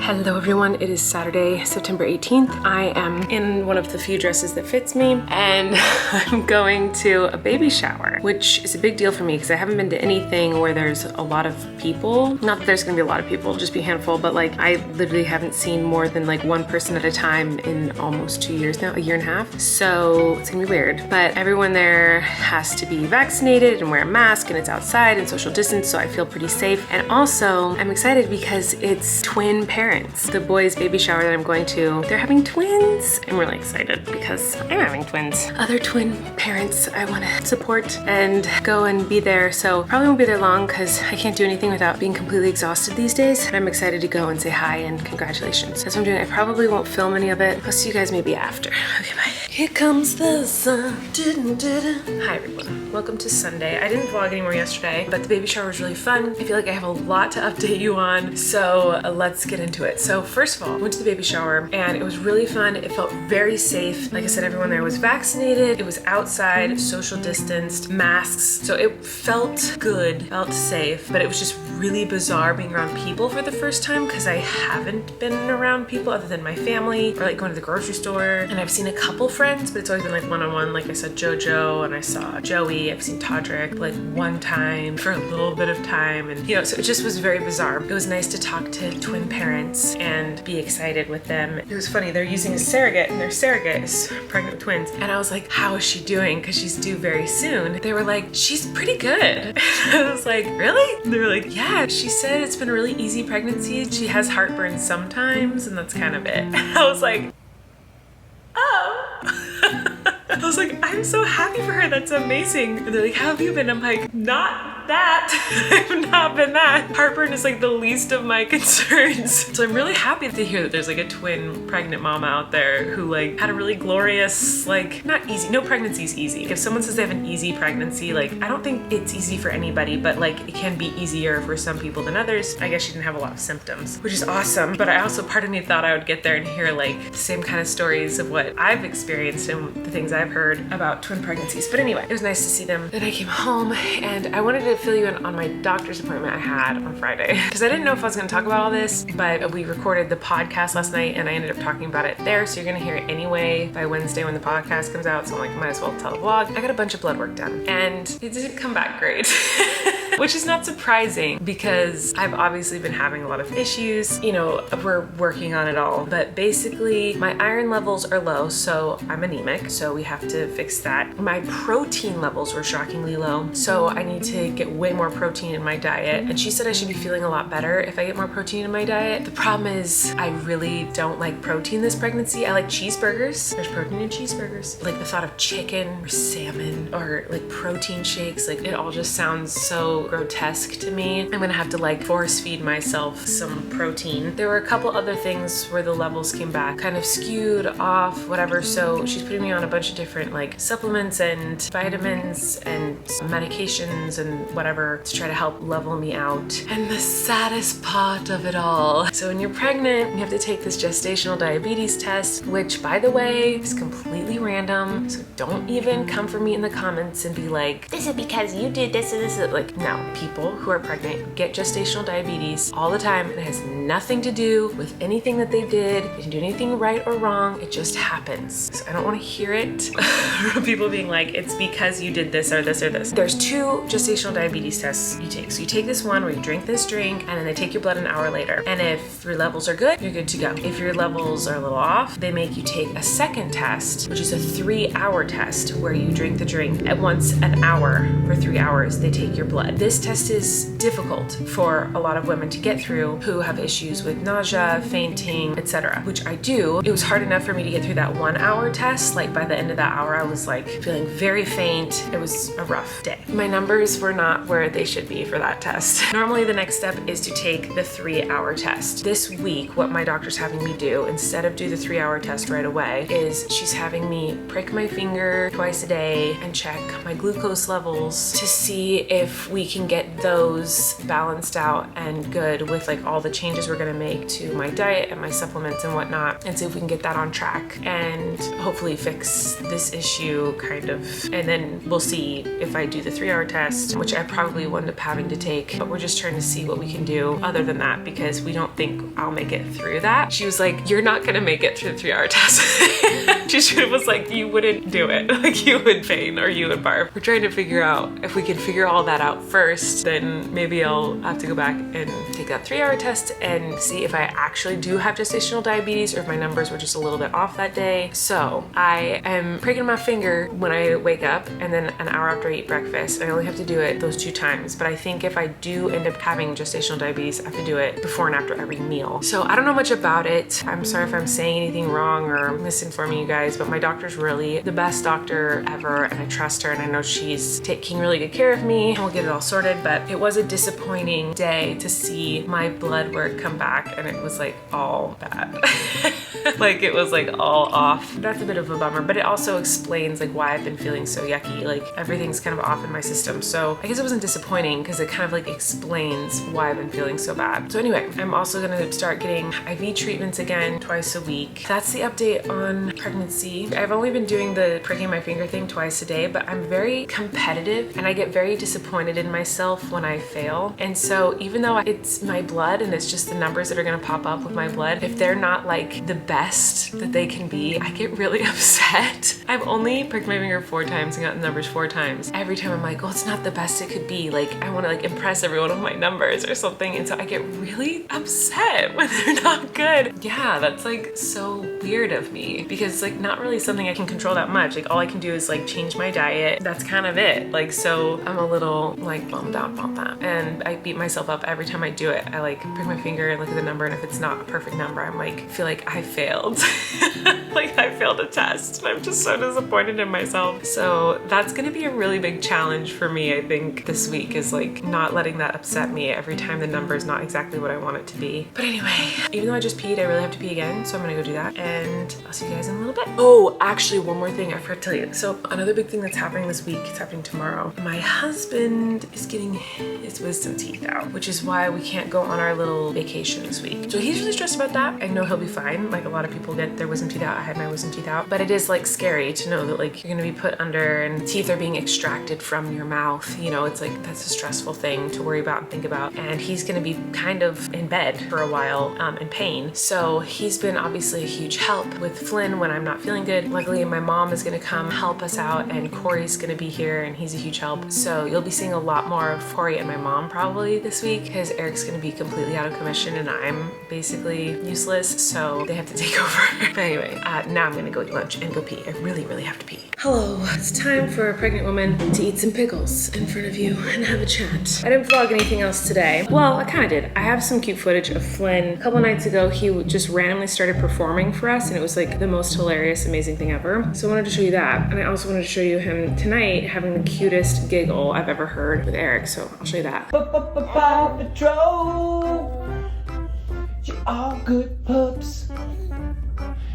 Hello everyone, it is Saturday, September 18th. I am in one of the few dresses that fits me and I'm going to a baby shower, which is a big deal for me because I haven't been to anything where there's a lot of people. Not that there's gonna be a lot of people, just be a handful, but like I literally haven't seen more than like one person at a time in almost 2 years now, a year and a half. So it's gonna be weird, but everyone there has to be vaccinated and wear a mask and it's outside and social distance, so I feel pretty safe. And also I'm excited because it's twin parents. The boys' baby shower that I'm going to, they're having twins. I'm really excited because I'm having twins. Other twin parents I want to support and go and be there. So probably won't be there long because I can't do anything without being completely exhausted these days. And I'm excited to go and say hi and congratulations. That's what I'm doing. I probably won't film any of it. I'll see you guys maybe after. Okay, bye. Here comes the sun. Hi everyone. Welcome to Sunday. I didn't vlog anymore yesterday, but the baby shower was really fun. I feel like I have a lot to update you on. So let's get into it. So first of all, I went to the baby shower and it was really fun. It felt very safe. Like I said, everyone there was vaccinated. It was outside, social distanced, masks. So it felt good, felt safe, but it was just really bizarre being around people for the first time because I haven't been around people other than my family or like going to the grocery store. And I've seen a couple friends, but it's always been like one-on-one. Like I saw JoJo and I saw Joey. I've seen Todrick like one time for a little bit of time. And you know, so it just was very bizarre. It was nice to talk to twin parents and be excited with them. It was funny, they're using a surrogate and their surrogate is pregnant with twins. And I was like, how is she doing? Because she's due very soon. They were like, she's pretty good. I was like, really? And they were like, yeah, she said it's been a really easy pregnancy. She has heartburn sometimes and that's kind of it. And I was like, oh. I was like, I'm so happy for her. That's amazing. And they're like, how have you been? I'm like, not that. I've not been that. Heartburn is like the least of my concerns. So I'm really happy to hear that there's like a twin pregnant mama out there who like had a really glorious, like not easy, no pregnancy is easy. If someone says they have an easy pregnancy, like I don't think it's easy for anybody, but like it can be easier for some people than others. I guess she didn't have a lot of symptoms, which is awesome. But I also, part of me thought I would get there and hear like the same kind of stories of what I've experienced and the things I've heard about twin pregnancies. But anyway, it was nice to see them. Then I came home and I wanted to fill you in on my doctor's appointment I had on Friday because I didn't know if I was going to talk about all this, but we recorded the podcast last night and I ended up talking about it there, so you're going to hear it anyway by Wednesday when the podcast comes out, so I'm like, might as well tell the vlog. I got a bunch of blood work done and it didn't come back great. Which is not surprising because I've obviously been having a lot of issues. You know, we're working on it all, but basically my iron levels are low, so I'm anemic, so we have to fix that. My protein levels were shockingly low, so I need to get way more protein in my diet. And she said I should be feeling a lot better if I get more protein in my diet. The problem is I really don't like protein this pregnancy. I like cheeseburgers. There's protein in cheeseburgers. Like the thought of chicken or salmon or like protein shakes, like it all just sounds so grotesque to me. I'm gonna have to like force feed myself some protein. There were a couple other things where the levels came back kind of skewed off, whatever. So she's putting me on a bunch of different like supplements and vitamins and medications and whatever to try to help level me out. And the saddest part of it all. So when you're pregnant, you have to take this gestational diabetes test, which by the way is completely random. So don't even come for me in the comments and be like, this is because you did this and this. Like, no. People who are pregnant get gestational diabetes all the time and it has nothing to do with anything that they did. They didn't do anything right or wrong. It just happens. So I don't want to hear it from people being like, it's because you did this or this or this. There's 2 gestational diabetes tests you take. So you take this one where you drink this drink and then they take your blood an hour later. And if your levels are good, you're good to go. If your levels are a little off, they make you take a second test, which is a 3-hour test where you drink the drink at once an hour for 3 hours. They take your blood. This test is difficult for a lot of women to get through who have issues with nausea, fainting, etc., which I do. It was hard enough for me to get through that 1-hour test. Like by the end of that hour, I was like feeling very faint. It was a rough day. My numbers were not where they should be for that test. Normally the next step is to take the 3-hour test. This week, what my doctor's having me do, instead of do the 3-hour test right away, is she's having me prick my finger twice a day and check my glucose levels to see if we can get those balanced out and good with like all the changes we're gonna make to my diet and my supplements and whatnot, and see if we can get that on track and hopefully fix this issue kind of. And then we'll see if I do the 3-hour test, which I probably will end up having to take, but we're just trying to see what we can do other than that, because we don't think I'll make it through that. She was like, you're not gonna make it through the 3-hour test. She was like, you wouldn't do it. Like you would faint or you would barf. We're trying to figure out if we can figure all that out first, then maybe I'll have to go back and take that 3-hour test and see if I actually do have gestational diabetes or if my numbers were just a little bit off that day. So I am pricking my finger when I wake up and then an hour after I eat breakfast. I only have to do it those 2 times, but I think if I do end up having gestational diabetes, I have to do it before and after every meal. So I don't know much about it. I'm sorry if I'm saying anything wrong or misinforming you guys, but my doctor's really the best doctor ever, and I trust her, and I know she's taking really good care of me, and we'll get it all sorted. But it was a disappointing day to see my blood work come back and it was like all bad. Like it was like all off. That's a bit of a bummer, but it also explains like why I've been feeling so yucky. Like everything's kind of off in my system. So I guess it wasn't disappointing because it kind of like explains why I've been feeling so bad. So anyway, I'm also gonna start getting IV treatments again twice a week. That's the update on pregnancy. I've only been doing the pricking my finger thing twice a day, but I'm very competitive and I get very disappointed in myself when I fail. And so even though it's my blood and it's just the numbers that are gonna pop up with my blood, if they're not like the best that they can be, I get really upset. I've only pricked my finger 4 times and gotten numbers 4 times. Every time I'm like, oh, it's not the best it could be. Like I wanna like impress everyone with my numbers or something. And so I get really upset when they're not good. Yeah, that's like so weird of me because it's like not really something I can control that much. Like all I can do is like change my diet. That's kind of it. Like, so I'm a little like bummed out about that. And I beat myself up every time I do it. I like prick my finger and look at the number, and if it's not a perfect number, I'm like, feel like I failed. Like I failed a test. And I'm just so disappointed in myself. So that's gonna be a really big challenge for me, I think, this week, is like not letting that upset me every time the number is not exactly what I want it to be. But anyway, even though I just peed, I really have to pee again. So I'm gonna go do that and I'll see you guys in a little bit. Oh, actually one more thing I forgot to tell you. So another big thing that's happening this week, it's happening tomorrow. My husband is getting his wisdom teeth out, which is why we can't go on our little vacation this week. So he's really stressed about that. I know he'll be fine. Like a lot of people get their wisdom teeth out. I had my wisdom teeth out, but it is like scary to know that like you're gonna be put under and teeth are being extracted from your mouth. You know, it's like, that's a stressful thing to worry about and think about. And he's gonna be kind of in bed for a while in pain. So he's been obviously a huge help with Flynn when I'm not feeling good. Luckily, my mom is gonna come help us out, and Kory's gonna be here and he's a huge help. So you'll be seeing a lot more of Kory and my mom probably this week because Eric's gonna be completely out of commission and I'm basically useless. So they have to take over. But anyway, now I'm gonna go eat lunch and go pee. I really, really have to pee. Hello, it's time for a pregnant woman to eat some pickles in front of you and have a chat. I didn't vlog anything else today. Well, I kind of did. I have some cute footage of Flynn. A couple nights ago, he just randomly started performing for us and it was like the most hilarious, amazing thing ever. So I wanted to show you that. And I also wanted to show you him tonight having the cutest giggle I've ever heard with Eric. So I'll show you that. Paw Patrol, you're all good pups,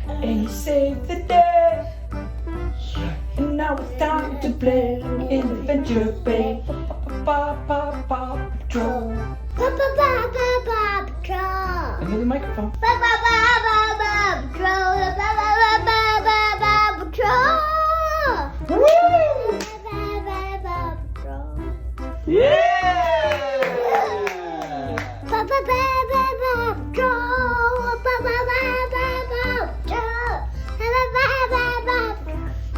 and you saved the day. And now it's time to play in Adventure Bay. Paw Patrol. Paw Patrol. Another microphone. Paw Patrol. Woo! Yeah!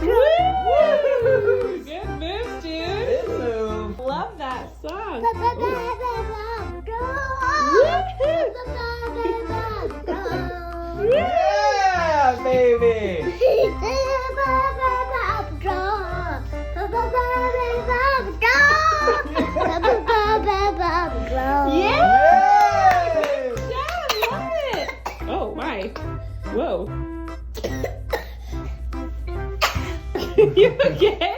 Woo! Good moves, dude. Good move. Love that song. Yeah, baby. Yeah! Yeah, love it. Oh, my. Whoa. You okay?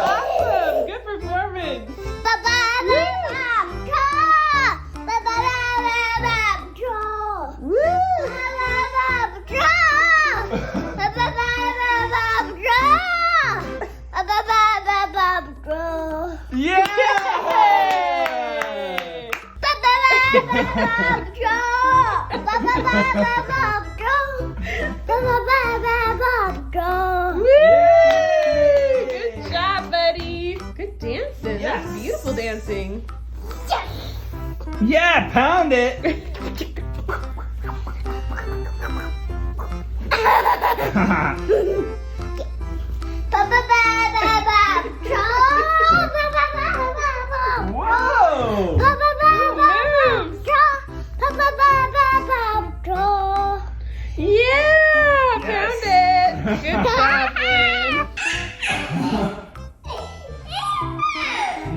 Awesome. Woo! Good job, buddy. Good dancing. Yes. That's beautiful dancing. Yeah, pound it. Whoa! Yeah, Yes. found it. Good job, Lynn.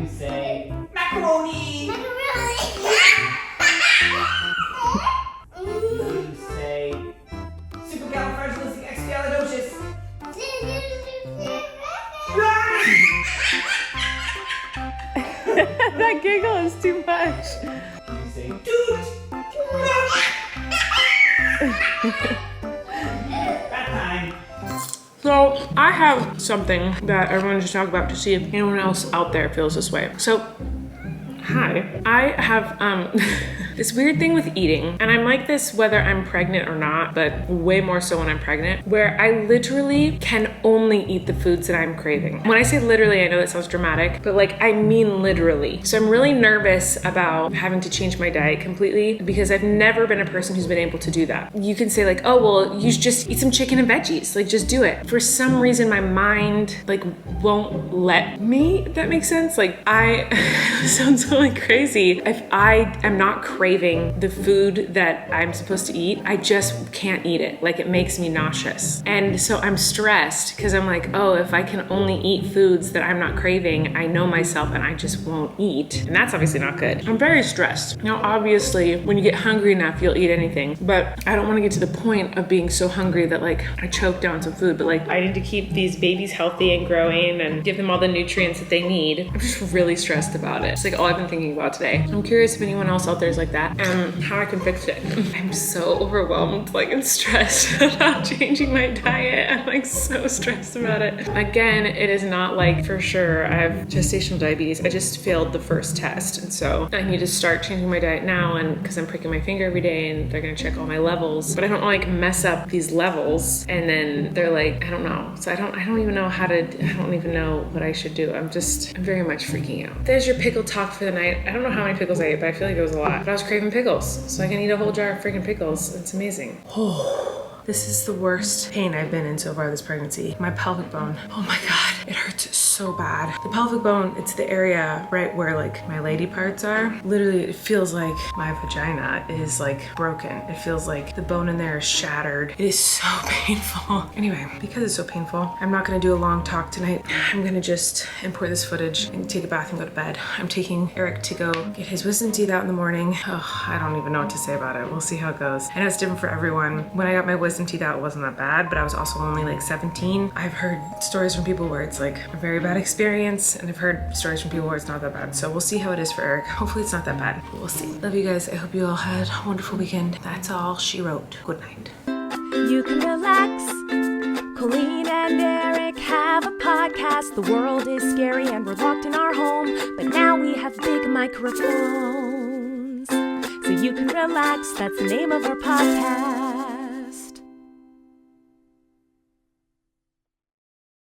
You say macaroni. You say supercalifragilisticexpialidocious. That giggle is too much. You say toot. That time. So I have something that I wanted to talk about to see if anyone else out there feels this way. So, hi. I have this weird thing with eating, and I'm like this whether I'm pregnant or not, but way more so when I'm pregnant, where I literally can only eat the foods that I'm craving. When I say literally, I know that sounds dramatic, but like I mean literally. So I'm really nervous about having to change my diet completely because I've never been a person who's been able to do that. You can say like, oh, well, you should just eat some chicken and veggies, like just do it. For some reason, my mind like won't let me, if that makes sense. Like it sounds so like crazy. If I am not craving the food that I'm supposed to eat, I just can't eat it. Like it makes me nauseous. And so I'm stressed because I'm like, oh, if I can only eat foods that I'm not craving, I know myself and I just won't eat. And that's obviously not good. I'm very stressed. Now, obviously, when you get hungry enough, you'll eat anything, but I don't want to get to the point of being so hungry that like I choke down some food, but like I need to keep these babies healthy and growing and give them all the nutrients that they need. I'm just really stressed about it. It's like all I've been thinking about today. I'm curious if anyone else out there is like that and how I can fix it. I'm so overwhelmed, like and stressed about changing my diet. I'm like so stressed about it. Again, it is not like for sure I have gestational diabetes. I just failed the first test. And so I need to start changing my diet now, and because I'm pricking my finger every day and they're gonna check all my levels. But I don't like mess up these levels and then they're like, I don't know. So I don't even know how to, I don't even know what I should do. I'm very much freaking out. There's your pickle talk for the night. I don't know how many pickles I ate, but I feel like it was a lot. But I was craving pickles. So I can eat a whole jar of freaking pickles. It's amazing. This is the worst pain I've been in so far this pregnancy. My pelvic bone. Oh my God, it hurts so bad. The pelvic bone, it's the area right where like my lady parts are. Literally, it feels like my vagina is like broken. It feels like the bone in there is shattered. It is so painful. Anyway, because it's so painful, I'm not gonna do a long talk tonight. I'm gonna just import this footage and take a bath and go to bed. I'm taking Eric to go get his wisdom teeth out in the morning. Oh, I don't even know what to say about it. We'll see how it goes. I know it's different for everyone. When I got my wisdom teeth out, it wasn't that bad, but I was also only like 17. I've heard stories from people where it's like a very bad experience, and I've heard stories from people where it's not that bad. So we'll see how it is for Eric. Hopefully it's not that bad, but we'll see. Love you guys. I hope you all had a wonderful weekend. That's all she wrote. Good night. You can relax. Colleen and Eric have a podcast. The world is scary and we're locked in our home, but now we have big microphones, so you can relax. That's the name of our podcast.